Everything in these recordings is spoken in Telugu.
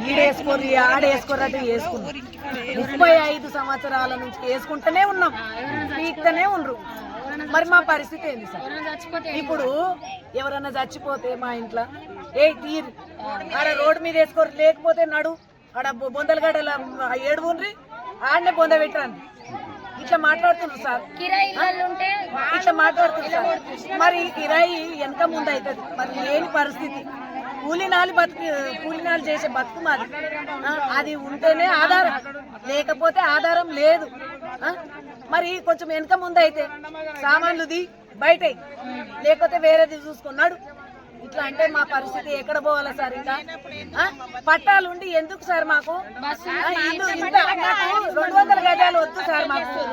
ఈడేసుకోర్రి ఆడేసుకోర్రట్టు వేసుకున్నాం. 35 సంవత్సరాల నుంచి వేసుకుంటూనే ఉన్నాం, పీక్తూనే ఉండ్రు. మరి మా పరిస్థితి ఏంది సార్? ఇప్పుడు ఎవరన్నా చచ్చిపోతే మా ఇంట్లో తీరు ఆడ రోడ్డు మీద వేసుకోరు, లేకపోతే నడు ఆడ బొందలగడ్డల ఏడుగుండ్రి ఆడనే బొంద పెట్టరండి. ఇట్లా మాట్లాడుతున్నారు సార్, ఇట్లా మాట్లాడుతున్నారు సార్. మరి కిరాయి వెనక ముందు అవుతుంది, మరి లేని పరిస్థితి. కూలినాలు చేసే బతుకు మాది. అది ఉంటేనే ఆధారం, లేకపోతే ఆధారం లేదు. మరి కొంచెం వెనక ముందు అయితే సామాన్లుది బయట, లేకపోతే వేరేది చూసుకున్నాడు. ఇట్లా అంటే మా పరిస్థితి ఎక్కడ పోవాలా సార్? ఇంకా పట్టాలు ఉండి ఎందుకు సార్ మాకు? ఇంత 200 గజాలు వద్దు సార్, మాకు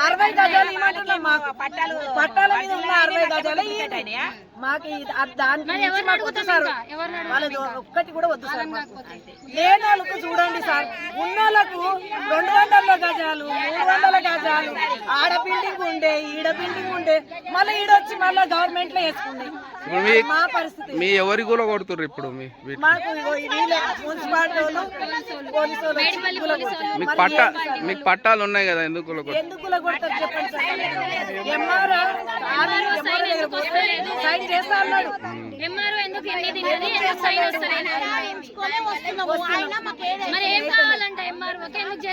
60 గజాలు ఇవ్వమంటున్నాం. మాకు పట్టాల మీద ఉన్న 60 గజాలు మాకు దాని నుంచి మాకు వద్దు సార్. వాళ్ళది ఒక్కటి కూడా వద్దు సార్. లేని వాళ్ళకు చూడండి సార్, ఉన్న వాళ్ళకు 200 గజాలు 300 గజాలు ఆడ బిల్డింగ్ ఉండే, ఈడ బిల్డింగ్ ఉండే, మళ్ళీ ఈడొచ్చి మళ్ళీ గవర్నమెంట్ లో వేసుకుంది. మా పరిస్థితి మీ ఎవరి కూడా కొడుతుర్రు ఇప్పుడు? మాకు మున్సిపాలిటీ పోలీసు మీకు పట్టాలు ఉన్నాయి కదా, ఎందుకు కొడతారు చెప్పండి సార్? ఎంఆర్ఓ సైన్ చేస్తా అన్నాడు. మరి ఏం కావాలంటే ఎంఆర్ఓ